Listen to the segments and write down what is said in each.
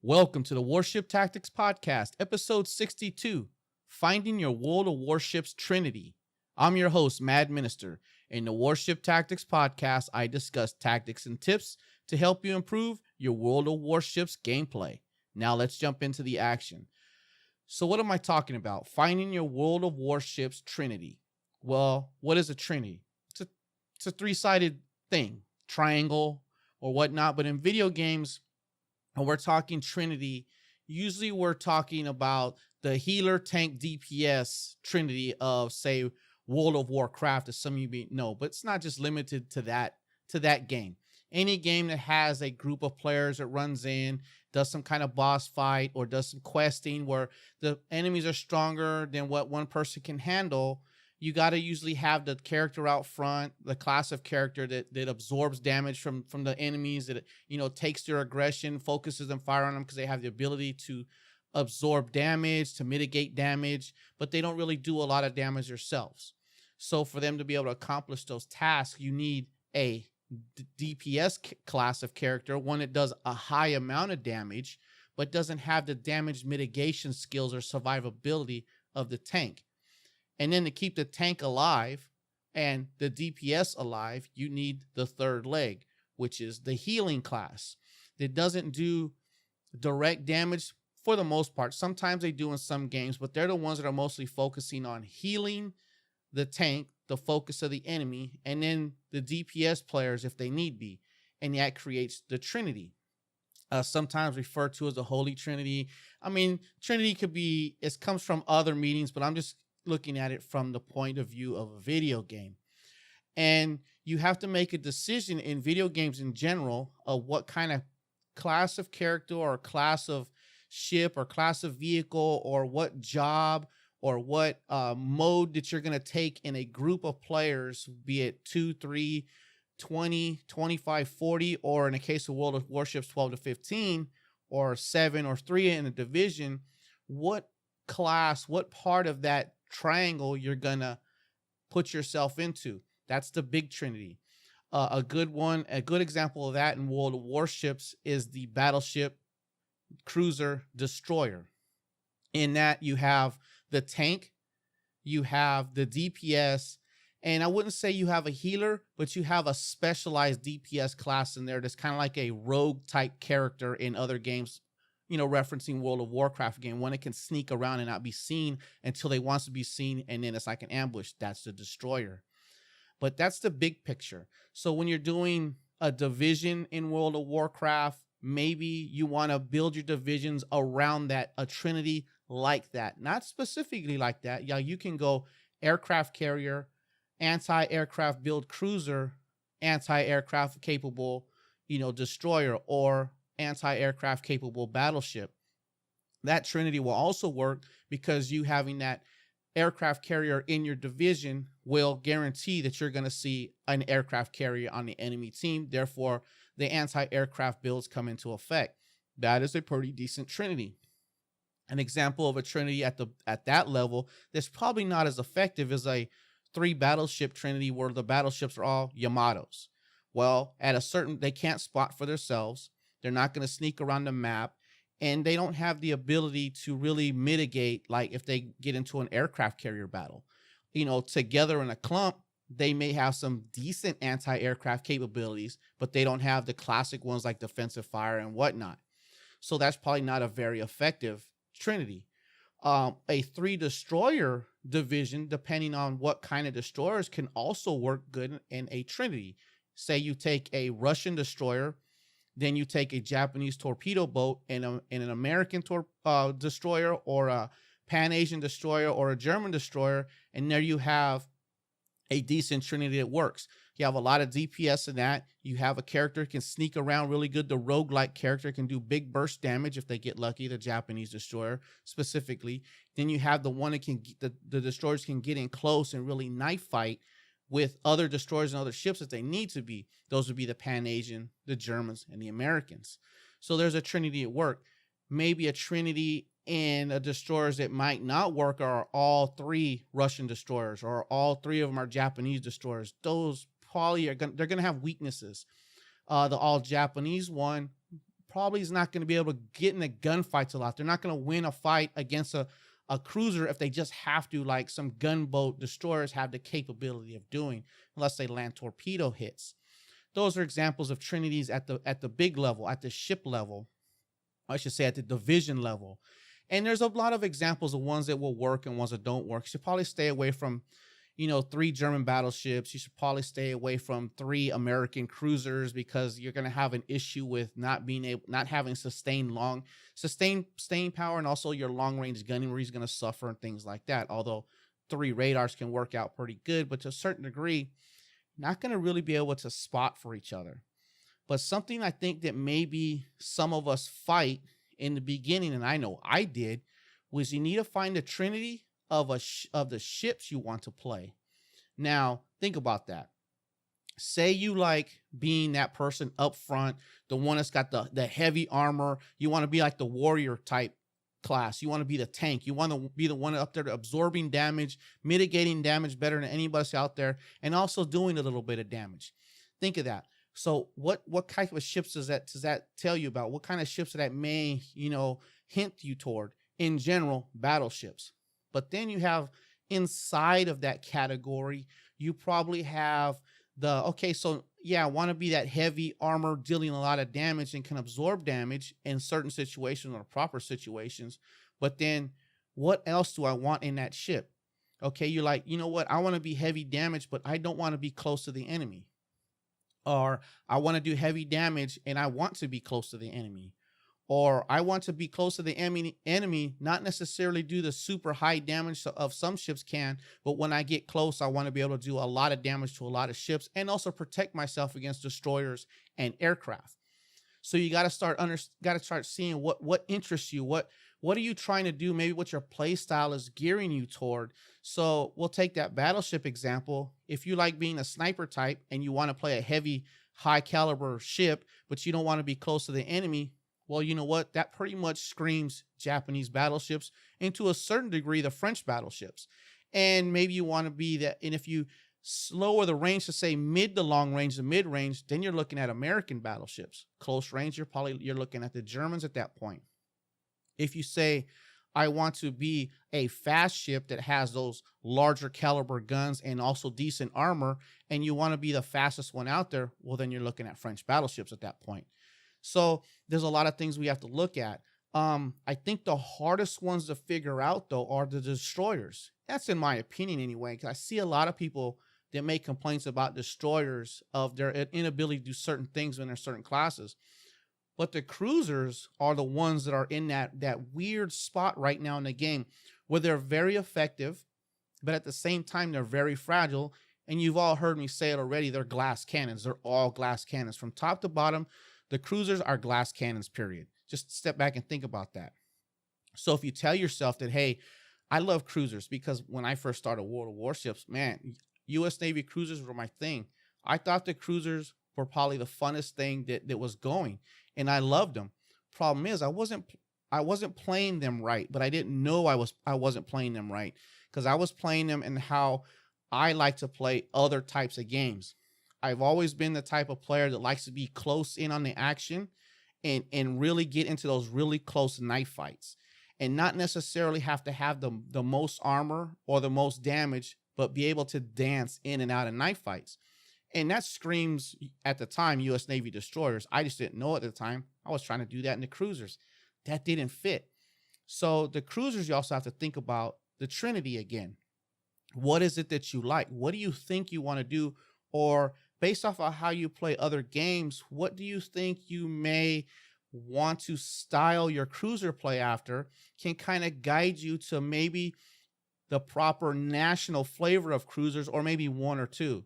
Welcome to the Warship Tactics podcast, episode 62, Finding Your World of Warships Trinity. I'm your host, Maddminister. In the Warship Tactics podcast, I discuss tactics and tips to help you improve your World of Warships gameplay. Now let's jump into the action. So what am I talking about? Finding your World of Warships Trinity. Well, what is a Trinity? It's a three-sided thing, triangle or whatnot, but in video games, when we're talking Trinity, usually we're talking about the healer tank DPS Trinity of, say, World of Warcraft, as some of you may know, but it's not just limited to that game. Any game that has a group of players that runs in, does some kind of boss fight, or does some questing where the enemies are stronger than what one person can handle, you got to usually have the character out front, the class of character that absorbs damage from the enemies, that takes their aggression, focuses and fire on them because they have the ability to absorb damage, to mitigate damage, but they don't really do a lot of damage themselves. So for them to be able to accomplish those tasks, you need a DPS class of character, one that does a high amount of damage, but doesn't have the damage mitigation skills or survivability of the tank. And then to keep the tank alive and the DPS alive, you need the third leg, which is the healing class. That doesn't do direct damage for the most part. Sometimes they do in some games, but they're the ones that are mostly focusing on healing the tank, the focus of the enemy, and then the DPS players if they need be. And that creates the Trinity. Sometimes referred to as the Holy Trinity. I mean, Trinity it comes from other meanings, but I'm just looking at it from the point of view of a video game. And you have to make a decision in video games in general of what kind of class of character or class of ship or class of vehicle or what job or what mode that you're going to take in a group of players, be it 2, 3, 20, 25, 40, or in the case of World of Warships 12 to 15, or 7 or 3 in a division, what class, what part of that triangle you're gonna put yourself into. That's the big Trinity. A good example of that in World of Warships is the battleship, cruiser, destroyer. In that you have the tank, you have the DPS, and I wouldn't say you have a healer, but you have a specialized DPS class in there that's kind of like a rogue type character in other games, referencing World of Warcraft game, one that can sneak around and not be seen until they want to be seen, and then it's like an ambush. That's the destroyer. But that's the big picture. So when you're doing a division in World of Warcraft, maybe you want to build your divisions around that, a Trinity like that. Not specifically like that. Yeah, you can go aircraft carrier, anti-aircraft build cruiser, anti-aircraft capable, destroyer, or anti-aircraft capable battleship. That Trinity will also work because you having that aircraft carrier in your division will guarantee that you're going to see an aircraft carrier on the enemy team. Therefore, the anti-aircraft builds come into effect. That is a pretty decent Trinity. An example of a Trinity at that level that's probably not as effective as a 3 battleship Trinity where the battleships are all Yamatos. Well, they can't spot for themselves. They're not going to sneak around the map, and they don't have the ability to really mitigate, like if they get into an aircraft carrier battle. Together in a clump, they may have some decent anti-aircraft capabilities, but they don't have the classic ones like defensive fire and whatnot. So that's probably not a very effective Trinity. A 3 destroyer division, depending on what kind of destroyers, can also work good in a Trinity. Say you take a Russian destroyer, then you take a Japanese torpedo boat and an American destroyer, or a Pan-Asian destroyer, or a German destroyer, and there you have a decent Trinity that works. You have a lot of DPS in that. You have a character who can sneak around really good. The roguelike character can do big burst damage if they get lucky, the Japanese destroyer specifically. Then you have the one that the destroyers can get in close and really knife fight with other destroyers and other ships if they need to be. Those would be the Pan-Asian, the Germans, and the Americans. So there's a Trinity at work. Maybe a Trinity in a destroyers that might not work are all 3 Russian destroyers, or all 3 of them are Japanese destroyers. Those probably they're gonna have weaknesses. The all Japanese one probably is not going to be able to get in the gunfights a lot. They're not going to win a fight against a cruiser if they just have to, like some gunboat destroyers have the capability of doing, unless they land torpedo hits. Those are examples of Trinities at the big level, at the ship level, I should say at the division level. And there's a lot of examples of ones that will work and ones that don't work. You should probably stay away from, 3 German battleships. You should probably stay away from 3 American cruisers, because you're going to have an issue with not having sustained staying power, and also your long range gunnery is going to suffer and things like that. Although 3 radars can work out pretty good, but to a certain degree, not going to really be able to spot for each other. But something I think that maybe some of us fight in the beginning, and I know I did, was you need to find the Trinity of the ships you want to play. Now, think about that. Say you like being that person up front, the one that's got the heavy armor. You want to be like the warrior type class. You want to be the tank. You want to be the one up there absorbing damage, mitigating damage better than anybody else out there, and also doing a little bit of damage. Think of that. So what type of ships does that tell you about? What kind of ships that may, hint you toward? In general, battleships. But then you have inside of that category, you probably have I want to be that heavy armor dealing a lot of damage and can absorb damage in certain situations or proper situations. But then what else do I want in that ship? Okay, you're like, you know what? I want to be heavy damage, but I don't want to be close to the enemy. Or I want to do heavy damage and I want to be close to the enemy. Or I want to be close to the enemy, not necessarily do the super high damage of some ships can, but when I get close, I want to be able to do a lot of damage to a lot of ships and also protect myself against destroyers and aircraft. So you got to start seeing what interests you, what are you trying to do, maybe what your play style is gearing you toward. So we'll take that battleship example. If you like being a sniper type and you want to play a heavy, high caliber ship, but you don't want to be close to the enemy, well, you know what? That pretty much screams Japanese battleships, and to a certain degree, the French battleships. And maybe you want to be that. And if you lower the range to say mid to long range to mid range, then you're looking at American battleships. Close range, you're looking at the Germans at that point. If you say, I want to be a fast ship that has those larger caliber guns and also decent armor, and you want to be the fastest one out there, well, then you're looking at French battleships at that point. So there's a lot of things we have to look at. I think the hardest ones to figure out, though, are the destroyers. That's in my opinion anyway, because I see a lot of people that make complaints about destroyers of their inability to do certain things in their certain classes. But the cruisers are the ones that are in that weird spot right now in the game where they're very effective, but at the same time, they're very fragile. And you've all heard me say it already. They're glass cannons. They're all glass cannons from top to bottom. The cruisers are glass cannons, period. Just step back and think about that. So if you tell yourself that, hey, I love cruisers, because when I first started World of Warships, man, U.S. Navy cruisers were my thing. I thought the cruisers were probably the funnest thing that was going, and I loved them. Problem is, I wasn't playing them right, but I didn't know I wasn't playing them right, because I was playing them in how I like to play other types of games. I've always been the type of player that likes to be close in on the action and really get into those really close knife fights, and not necessarily have to have the most armor or the most damage, but be able to dance in and out of knife fights. And that screams, at the time, U.S. Navy destroyers. I just didn't know at the time. I was trying to do that in the cruisers. That didn't fit. So the cruisers, you also have to think about the Trinity again. What is it that you like? What do you think you want to do? Or based off of how you play other games, what do you think you may want to style your cruiser play after can kind of guide you to maybe the proper national flavor of cruisers, or maybe one or two.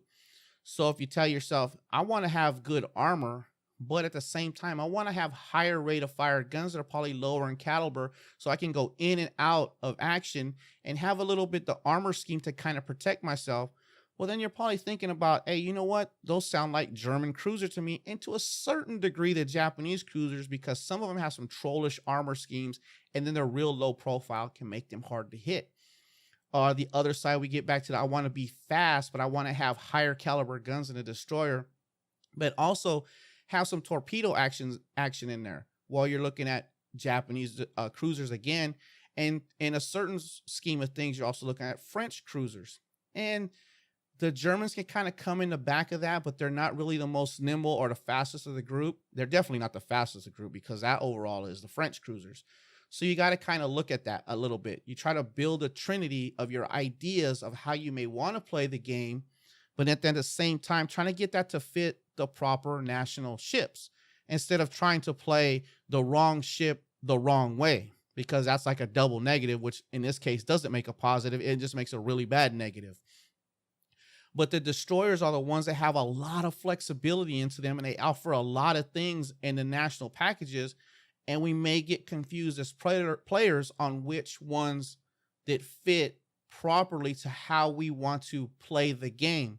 So if you tell yourself, I want to have good armor, but at the same time, I want to have higher rate of fire guns that are probably lower in caliber, so I can go in and out of action and have a little bit the armor scheme to kind of protect myself. Well, then you're probably thinking about, hey, you know what? Those sound like German cruisers to me, and to a certain degree, the Japanese cruisers, because some of them have some trollish armor schemes, and then they're real low profile, can make them hard to hit. The other side, we get back to I want to be fast, but I want to have higher caliber guns than a destroyer, but also have some torpedo action in there. while you're looking at Japanese cruisers again. And in a certain scheme of things, you're also looking at French cruisers. And the Germans can kind of come in the back of that, but they're not really the most nimble or the fastest of the group. They're definitely not the fastest of the group, because that overall is the French cruisers. So you got to kind of look at that a little bit. You try to build a trinity of your ideas of how you may want to play the game, but at the same time, trying to get that to fit the proper national ships instead of trying to play the wrong ship the wrong way, because that's like a double negative, which in this case doesn't make a positive. It just makes a really bad negative. But the destroyers are the ones that have a lot of flexibility into them, and they offer a lot of things in the national packages. And we may get confused as players on which ones that fit properly to how we want to play the game.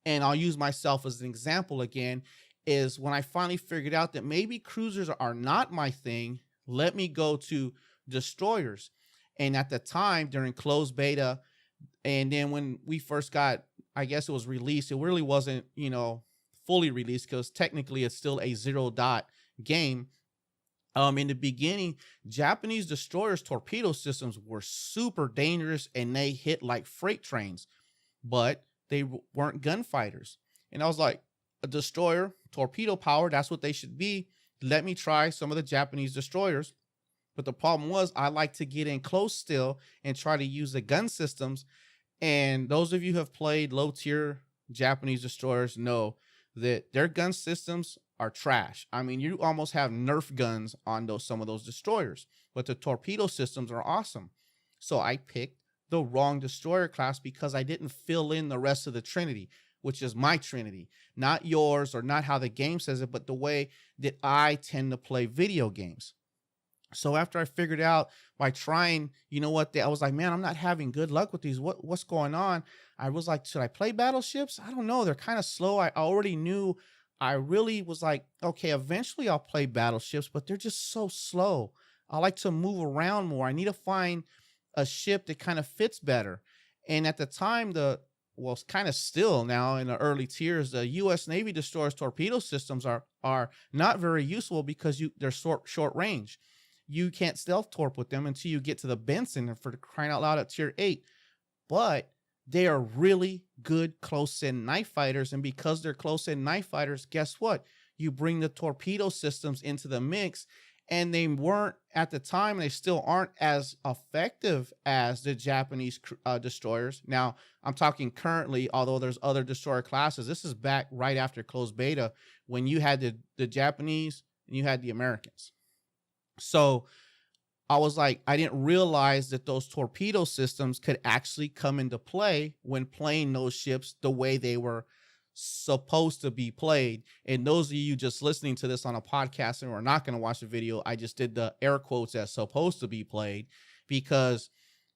And I'll use myself as an example again, is when I finally figured out that maybe cruisers are not my thing, let me go to destroyers. And at the time during closed beta, and then when we first got, I guess it was released, it really wasn't, fully released, because technically it's still a 0-dot game. In the beginning, Japanese destroyers' torpedo systems were super dangerous, and they hit like freight trains, but they weren't gunfighters. And I was like, a destroyer, torpedo power, that's what they should be. Let me try some of the Japanese destroyers. But the problem was, I like to get in close still and try to use the gun systems. And those of you who have played low tier Japanese destroyers know that their gun systems are trash. I mean, you almost have Nerf guns on some of those destroyers, but the torpedo systems are awesome. So I picked the wrong destroyer class because I didn't fill in the rest of the Trinity, which is my Trinity, not yours or not how the game says it, but the way that I tend to play video games. So after I figured out by trying, I was like, man, I'm not having good luck with these. What's going on? I was like, should I play battleships? I don't know. They're kind of slow. I already knew. I really was like, okay, eventually I'll play battleships, but they're just so slow. I like to move around more. I need to find a ship that kind of fits better. And at the time, it's kind of still now in the early tiers, the U.S. Navy destroyers torpedo systems are not very useful because they're short range. You can't stealth torp with them until you get to the Benson, and for crying out loud at tier 8. But they are really good close-in knife fighters, and because they're close-in knife fighters, guess what? You bring the torpedo systems into the mix, and they weren't at the time, and they still aren't as effective as the Japanese destroyers. Now, I'm talking currently, although there's other destroyer classes. This is back right after closed beta when you had the Japanese and you had the Americans. So I was like, I didn't realize that those torpedo systems could actually come into play when playing those ships the way they were supposed to be played. And those of you just listening to this on a podcast and are not going to watch the video, I just did the air quotes as supposed to be played, because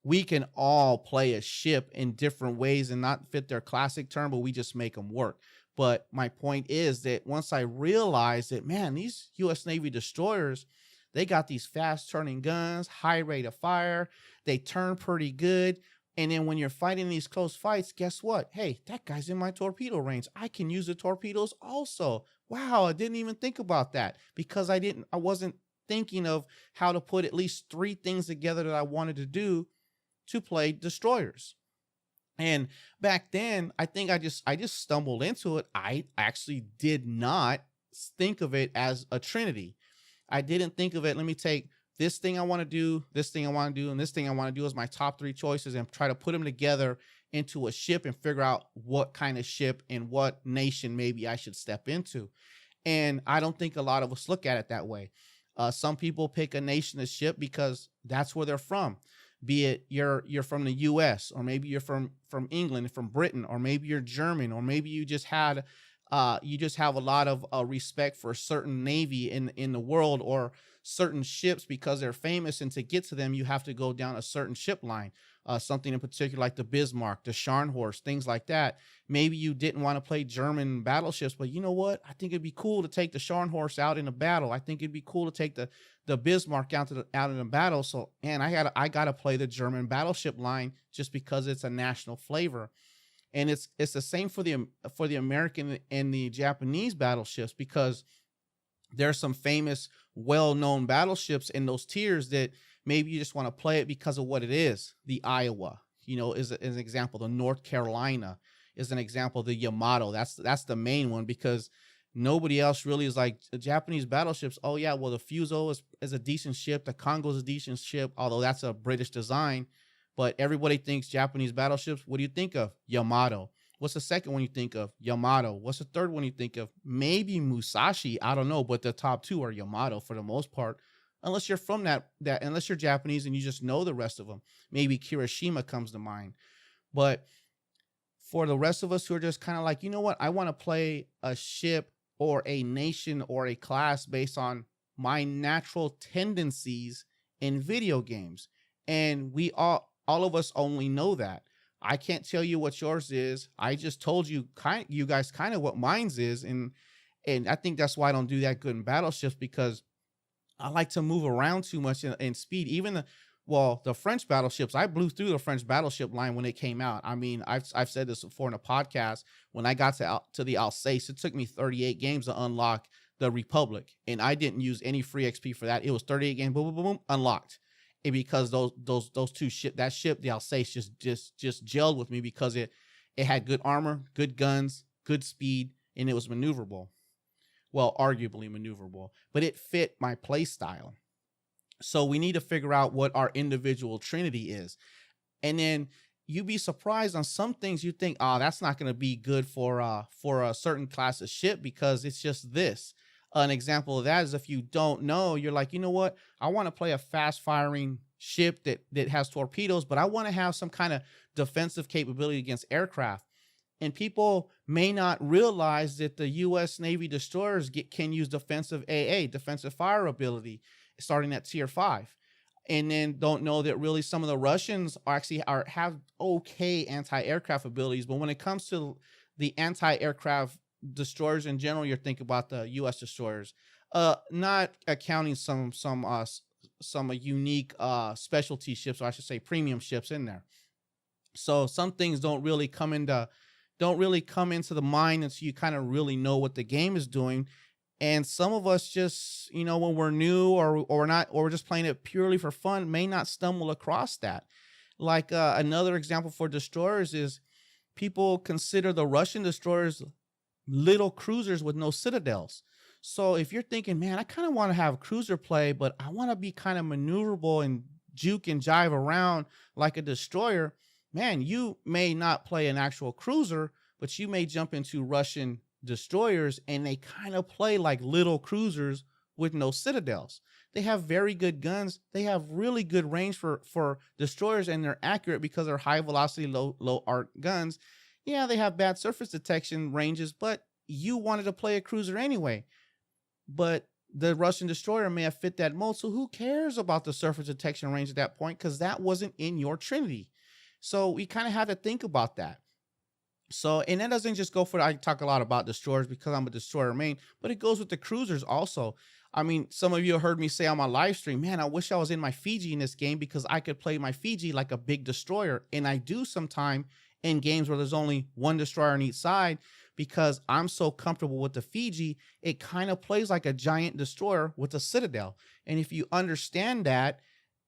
we can all play a ship in different ways and not fit their classic term, but we just make them work. But my point is that once I realized that, man, these U.S. Navy destroyers, they got these fast turning guns, high rate of fire. They turn pretty good. And then when you're fighting these close fights, guess what? Hey, that guy's in my torpedo range. I can use the torpedoes also. Wow, I didn't even think about that, because I wasn't thinking of how to put at least 3 things together that I wanted to do to play destroyers. And back then, I think I just stumbled into it. I actually did not think of it as a Trinity. I didn't think of it, let me take this thing I want to do, this thing I want to do, and this thing I want to do as my top 3 choices, and try to put them together into a ship and figure out what kind of ship and what nation maybe I should step into. And I don't think a lot of us look at it that way. Some people pick a nation as ship because that's where they're from. Be it you're from the US, or maybe you're from England, from Britain, or maybe you're German, or maybe you just have a lot of respect for a certain navy in the world, or certain ships because they're famous, and to get to them you have to go down a certain ship line, something in particular like the Bismarck, the Scharnhorst, things like that. Maybe you didn't want to play German battleships, but you know what? I think it'd be cool to take the Scharnhorst out in a battle. I think it'd be cool to take the Bismarck out in a battle. So, man, I gotta play the German battleship line just because it's a national flavor. And it's the same for the American and the Japanese battleships, because There's some famous, well-known battleships in those tiers that maybe you just want to play it because of what it is. The Iowa, is an example. The North Carolina is an example. The Yamato, that's the main one, because nobody else really is like Japanese battleships. Oh yeah, well the Fuso is a decent ship. The Congo is a decent ship, although that's a British design. But everybody thinks Japanese battleships. What do you think of? Yamato. What's the second one you think of? Yamato. What's the third one you think of? Maybe Musashi. I don't know, but the top two are Yamato for the most part. Unless you're from unless you're Japanese and you just know the rest of them. Maybe Kirishima comes to mind. But for the rest of us who are just kind of like, you know what? I want to play a ship or a nation or a class based on my natural tendencies in video games. And we all of us only know that. I can't tell you what yours is. I just told you you guys kind of what mine's is. And I think that's why I don't do that good in battleships, because I like to move around too much in speed. Even the French battleships, I blew through the French battleship line when it came out. I mean, I've said this before in a podcast. When I got to the Alsace, it took me 38 games to unlock the Republic, and I didn't use any free XP for that. It was 38 games, boom, boom, boom, boom, unlocked. And because those two that ship, the Alsace, just gelled with me, because it had good armor, good guns, good speed, and it was maneuverable. Well, arguably maneuverable, but it fit my play style. So we need to figure out what our individual Trinity is. And then you'd be surprised on some things you think, oh, that's not going to be good for a certain class of ship because it's just this. An example of that is if you don't know, you're like, you know what? I want to play a fast firing ship that has torpedoes, but I want to have some kind of defensive capability against aircraft. And people may not realize that the U.S. Navy destroyers can use defensive AA, defensive fire ability, starting at tier 5. And then don't know that really some of the Russians have okay anti-aircraft abilities. But when it comes to the anti-aircraft destroyers in general, you're thinking about the U.S. destroyers, not accounting some unique specialty ships, or I should say premium ships in there. So some things don't really come into the mind until you kind of really know what the game is doing. And some of us just, when we're new or we're just playing it purely for fun, may not stumble across that. Like another example for destroyers is people consider the Russian destroyers little cruisers with no citadels. So if you're thinking, man, I kind of want to have cruiser play, but I want to be kind of maneuverable and juke and jive around like a destroyer, man, you may not play an actual cruiser, but you may jump into Russian destroyers and they kind of play like little cruisers with no citadels. They have very good guns. They have really good range for destroyers, and they're accurate because they're high velocity, low arc guns. Yeah, they have bad surface detection ranges, but you wanted to play a cruiser anyway. But the Russian destroyer may have fit that mold, so who cares about the surface detection range at that point, because that wasn't in your Trinity. So we kind of have to think about that. So, and that doesn't just go for, I talk a lot about destroyers because I'm a destroyer main, but it goes with the cruisers also. I mean, some of you heard me say on my live stream, man, I wish I was in my Fiji in this game because I could play my Fiji like a big destroyer. And I do sometime in games where there's only one destroyer on each side, because I'm so comfortable with the Fiji, it kind of plays like a giant destroyer with a citadel. And if you understand that,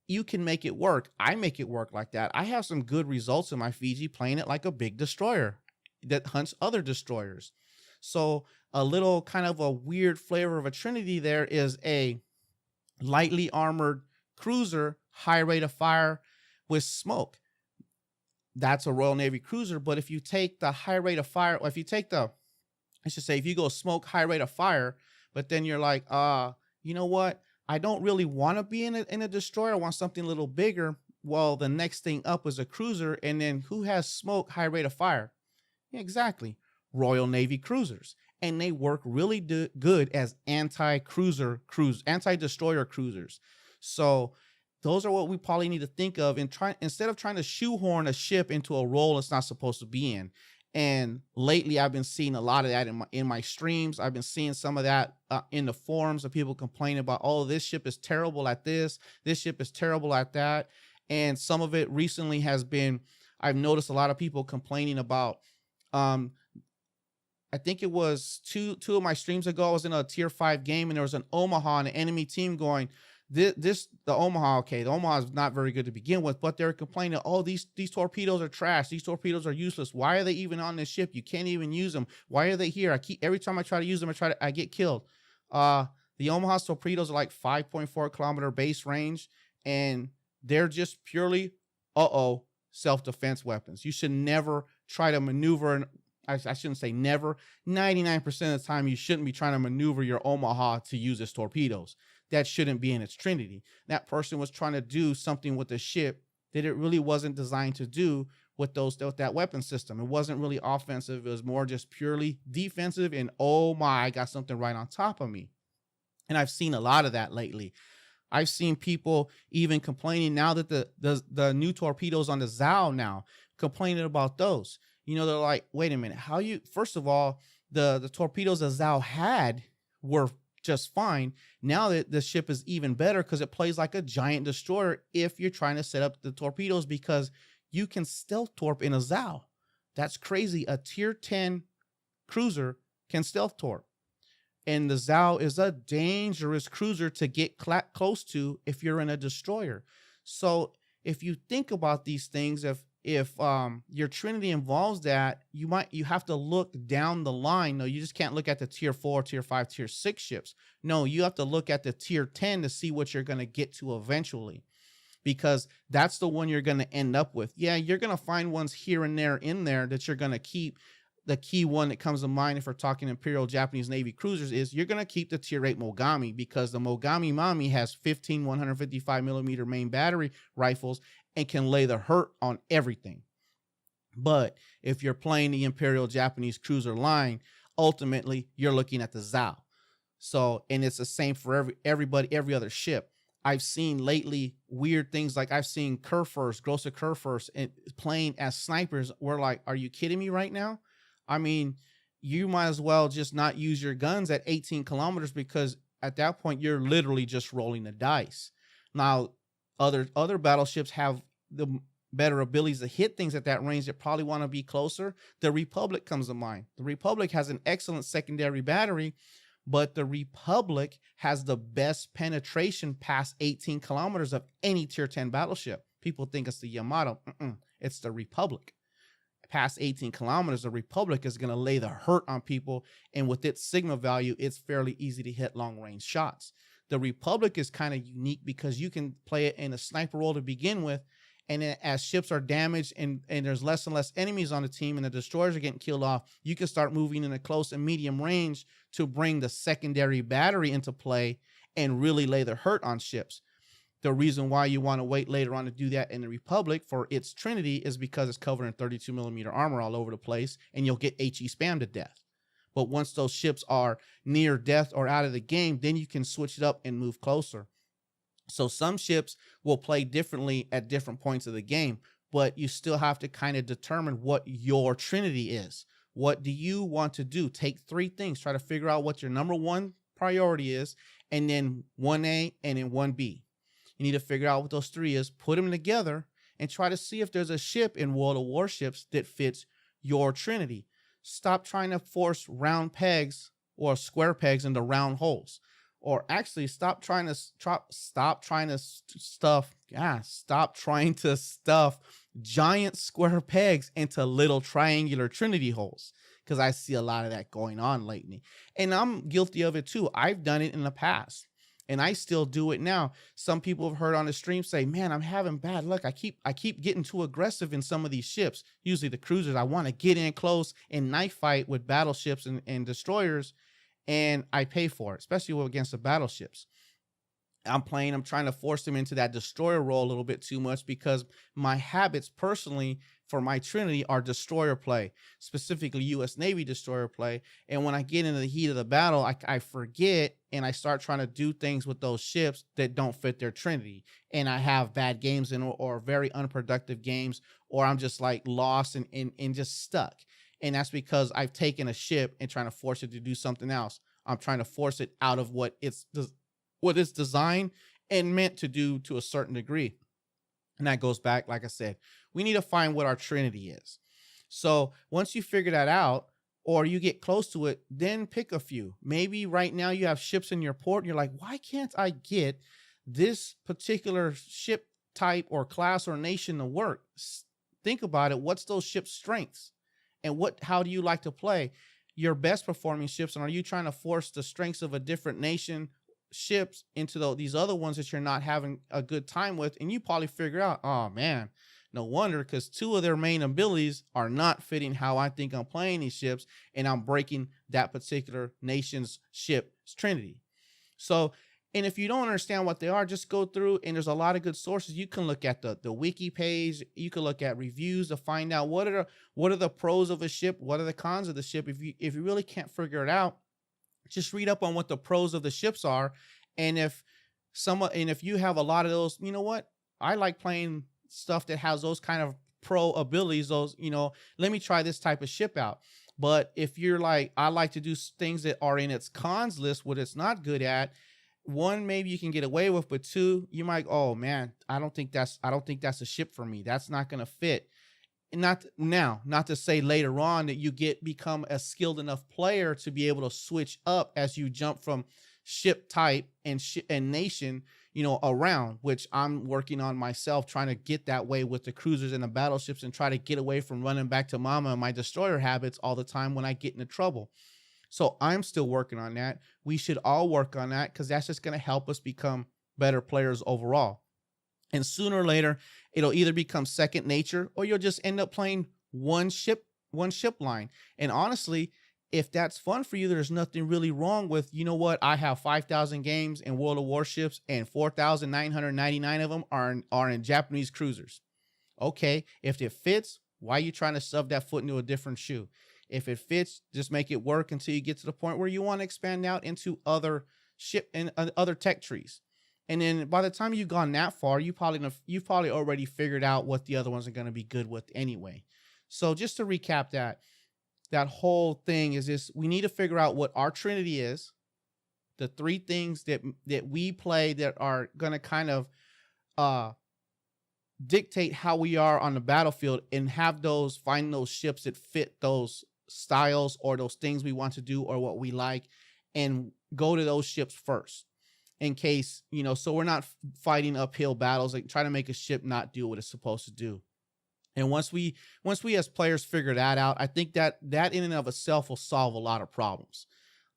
you can make it work. I make it work like that. I have some good results in my Fiji playing it like a big destroyer that hunts other destroyers. So a little kind of a weird flavor of a Trinity there is a lightly armored cruiser, high rate of fire with smoke. That's a Royal Navy cruiser. But if you take the high rate of fire, or if you take if you go smoke, high rate of fire, but then you're like, you know what? I don't really want to be in a destroyer. I want something a little bigger. Well, the next thing up is a cruiser. And then who has smoke, high rate of fire? Yeah, exactly. Royal Navy cruisers. And they work really good as anti-destroyer cruisers. So those are what we probably need to think of instead of trying to shoehorn a ship into a role it's not supposed to be in. And lately, I've been seeing a lot of that in my streams. I've been seeing some of that in the forums of people complaining about, oh, this ship is terrible at this ship is terrible at that. And some of it recently has been, I've noticed a lot of people complaining about I think it was two of my streams ago. I was in a tier 5 game and there was an Omaha and an enemy team going, the Omaha, okay, the Omaha is not very good to begin with, but they're complaining, oh, these torpedoes are trash. These torpedoes are useless. Why are they even on this ship? You can't even use them. Why are they here? Every time I try to use them, I get killed. The Omaha torpedoes are like 5.4 kilometer base range, and they're just purely, self-defense weapons. You should never try to maneuver, and I shouldn't say never. 99% of the time, you shouldn't be trying to maneuver your Omaha to use its torpedoes. That shouldn't be in its Trinity. That person was trying to do something with the ship that it really wasn't designed to do with that weapon system. It wasn't really offensive. It was more just purely defensive, and oh my, I got something right on top of me. And I've seen a lot of that lately. I've seen people even complaining now that the new torpedoes on the Zao now, complaining about those. You know, they're like, wait a minute, first of all, the torpedoes that Zao had were just fine. Now that the ship is even better because it plays like a giant destroyer if you're trying to set up the torpedoes, because you can stealth torp in a Zao. That's crazy. A tier 10 cruiser can stealth torp. And the Zao is a dangerous cruiser to get close to if you're in a destroyer. So if you think about these things, if your Trinity involves that, you have to look down the line. No, you just can't look at the tier 4, tier 5, tier 6 ships. No, you have to look at the tier 10 to see what you're going to get to eventually, because that's the one you're going to end up with. Yeah, you're going to find ones here and there in there that you're going to keep. The key one that comes to mind if we're talking Imperial Japanese Navy cruisers is you're going to keep the tier 8 Mogami, because the Mogami Mami has 15 155 millimeter main battery rifles and can lay the hurt on everything. But if you're playing the Imperial Japanese cruiser line, ultimately you're looking at the Zao. So, and it's the same for every other ship. I've seen lately weird things, like I've seen Kurfürst, Grosse Kurfürst, and playing as snipers. We're like, are you kidding me right now? I mean, you might as well just not use your guns at 18 kilometers, because at that point you're literally just rolling the dice. Now, other battleships have the better abilities to hit things at that range that probably want to be closer. The Republic comes to mind. The Republic has an excellent secondary battery, but the Republic has the best penetration past 18 kilometers of any tier 10 battleship. People think it's the Yamato. It's the Republic. Past 18 kilometers, the Republic is going to lay the hurt on people, and with its Sigma value, it's fairly easy to hit long-range shots. The Republic is kind of unique because you can play it in a sniper role to begin with, and then as ships are damaged and there's less and less enemies on the team and the destroyers are getting killed off, you can start moving in a close and medium range to bring the secondary battery into play and really lay the hurt on ships. The reason why you want to wait later on to do that in the Republic for its Trinity is because it's covered in 32 millimeter armor all over the place, and you'll get HE spammed to death. But once those ships are near death or out of the game, then you can switch it up and move closer. So some ships will play differently at different points of the game, but you still have to kind of determine what your Trinity is. What do you want to do? Take 3 things. Try to figure out what your number 1 priority is, and then 1A and then 1B. You need to figure out what those 3 is, put them together, and try to see if there's a ship in World of Warships that fits your Trinity. Stop trying to force round pegs or square pegs into round holes. Or actually, stop trying to stuff giant square pegs into little triangular Trinity holes, because I see a lot of that going on lately. And I'm guilty of it too. I've done it in the past, and I still do it now. Some people have heard on the stream say, man, I'm having bad luck. I keep getting too aggressive in some of these ships, usually the cruisers. I want to get in close and knife fight with battleships and destroyers, and I pay for it, especially against the battleships. I'm trying to force them into that destroyer role a little bit too much, because my habits personally for my Trinity are destroyer play, specifically U.S. Navy destroyer play. And when I get into the heat of the battle, I forget, and I start trying to do things with those ships that don't fit their Trinity. And I have bad games or very unproductive games, or I'm just like lost and just stuck. And that's because I've taken a ship and trying to force it to do something else. I'm trying to force it out of what it's designed and meant to do to a certain degree. And that goes back, like I said, we need to find what our Trinity is. So once you figure that out, or you get close to it, then pick a few. Maybe right now you have ships in your port and you're like, why can't I get this particular ship type or class or nation to work? Think about it. What's those ships' strengths? And how do you like to play your best performing ships? And are you trying to force the strengths of a different nation ships into these other ones that you're not having a good time with? And you probably figure out, oh man, no wonder, because two of their main abilities are not fitting how I think I'm playing these ships, and I'm breaking that particular nation's ship's Trinity. So, and if you don't understand what they are, just go through, and there's a lot of good sources. You can look at the wiki page. You can look at reviews to find out what are the pros of a ship, what are the cons of the ship. If you really can't figure it out, just read up on what the pros of the ships are. And if you have a lot of those, you know what? I like playing stuff that has those kind of pro abilities, those, let me try this type of ship out. But if you're like, I like to do things that are in its cons list, what it's not good at, one, maybe you can get away with, but two, you might, oh man, I don't think that's a ship for me. That's not going to fit. And not to say later on that you become a skilled enough player to be able to switch up as you jump from ship type and nation, around, which I'm working on myself, trying to get that way with the cruisers and the battleships, and try to get away from running back to mama and my destroyer habits all the time when I get into trouble. So I'm still working on that. We should all work on that, because that's just going to help us become better players overall. And sooner or later, it'll either become second nature, or you'll just end up playing one ship line. And honestly, if that's fun for you, there's nothing really wrong with, you know what, I have 5,000 games in World of Warships and 4,999 of them are in Japanese cruisers. Okay, if it fits, why are you trying to shove that foot into a different shoe? If it fits, just make it work until you get to the point where you want to expand out into other ship and other tech trees. And then by the time you've gone that far, you've probably already figured out what the other ones are going to be good with anyway. So just to recap that whole thing is this: we need to figure out what our Trinity is, the three things that we play that are going to kind of dictate how we are on the battlefield, and find those ships that fit those styles or those things we want to do or what we like, and go to those ships first, in case, so we're not fighting uphill battles, like trying to make a ship not do what it's supposed to do. And once we as players figure that out, I think that in and of itself will solve a lot of problems.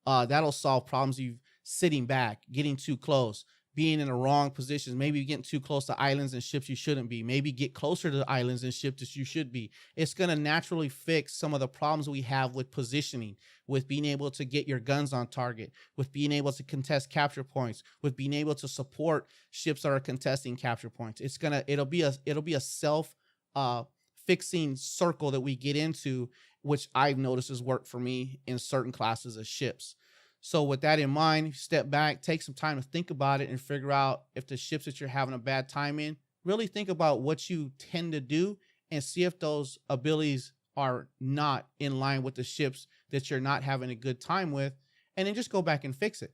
That'll solve problems of sitting back, getting too close, being in the wrong positions, maybe getting too close to islands and ships you shouldn't be, maybe get closer to the islands and ships that you should be. It's going to naturally fix some of the problems we have with positioning, with being able to get your guns on target, with being able to contest capture points, with being able to support ships that are contesting capture points. It'll be a self fixing circle that we get into, which I've noticed has worked for me in certain classes of ships. So with that in mind, step back, take some time to think about it, and figure out if the ships that you're having a bad time in, really think about what you tend to do, and see if those abilities are not in line with the ships that you're not having a good time with, and then just go back and fix it.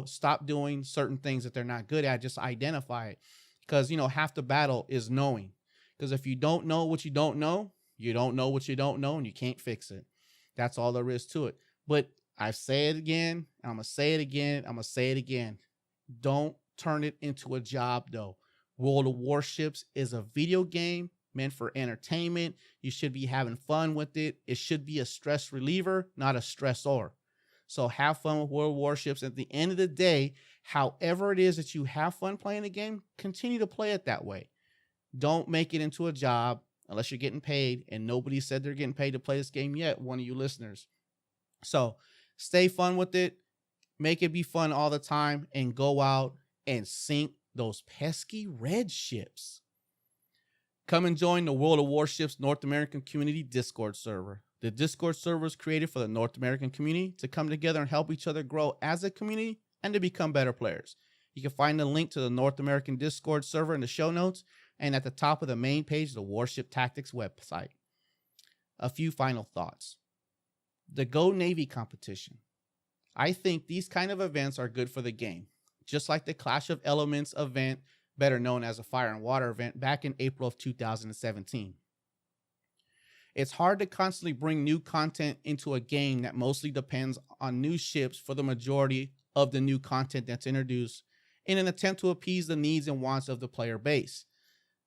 Stop doing certain things that they're not good at. Just identify it, because half the battle is knowing. Because if you don't know what you don't know, you don't know what you don't know, and you can't fix it. That's all there is to it. But I say it again, I'm going to say it again, I'm going to say it again. Don't turn it into a job, though. World of Warships is a video game meant for entertainment. You should be having fun with it. It should be a stress reliever, not a stressor. So have fun with World of Warships. At the end of the day, however it is that you have fun playing the game, continue to play it that way. Don't make it into a job unless you're getting paid, and nobody said they're getting paid to play this game yet, one of you listeners. So stay fun with it, make it be fun all the time, and go out and sink those pesky red ships. Come and join the World of Warships North American Community Discord server. The Discord server is created for the North American community to come together and help each other grow as a community and to become better players. You can find the link to the North American Discord server in the show notes and at the top of the main page of the Warship Tactics website. A few final thoughts. The Go Navy competition. I think these kind of events are good for the game, just like the Clash of Elements event, better known as a Fire and Water event, back in April of 2017. It's hard to constantly bring new content into a game that mostly depends on new ships for the majority of the new content that's introduced in an attempt to appease the needs and wants of the player base.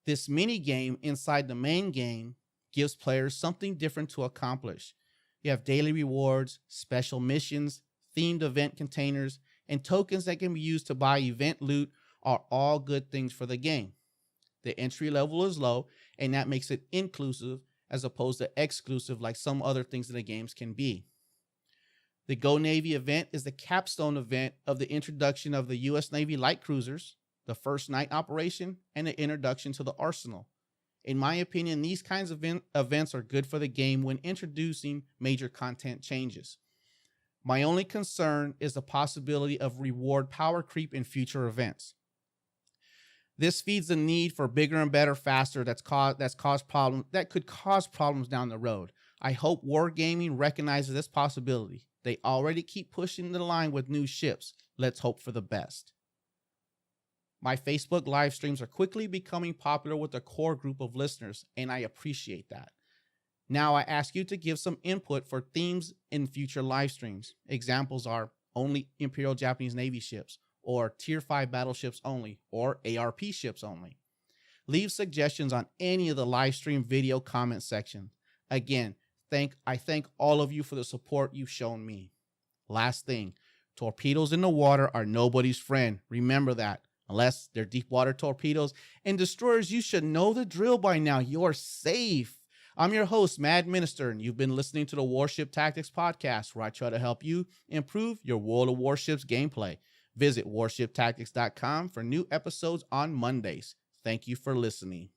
This mini game inside the main game gives players something different to accomplish. You have daily rewards, special missions, themed event containers, and tokens that can be used to buy event loot are all good things for the game. The entry level is low, and that makes it inclusive as opposed to exclusive like some other things in the games can be. The Go Navy event is the capstone event of the introduction of the U.S. Navy light cruisers, the first night operation, and the introduction to the arsenal. In my opinion, these kinds of events are good for the game when introducing major content changes. My only concern is the possibility of reward power creep in future events. This feeds the need for bigger and better faster that could cause problems down the road. I hope Wargaming recognizes this possibility. They already keep pushing the line with new ships. Let's hope for the best. My Facebook live streams are quickly becoming popular with a core group of listeners, and I appreciate that. Now I ask you to give some input for themes in future live streams. Examples are only Imperial Japanese Navy ships, or Tier 5 battleships only, or ARP ships only. Leave suggestions on any of the live stream video comment section. Again, I thank all of you for the support you've shown me. Last thing, torpedoes in the water are nobody's friend. Remember that. Unless they're deep water torpedoes and destroyers, you should know the drill by now. You're safe. I'm your host, Maddminister, and you've been listening to the Warship Tactics podcast, where I try to help you improve your World of Warships gameplay. Visit warshiptactics.com for new episodes on Mondays. Thank you for listening.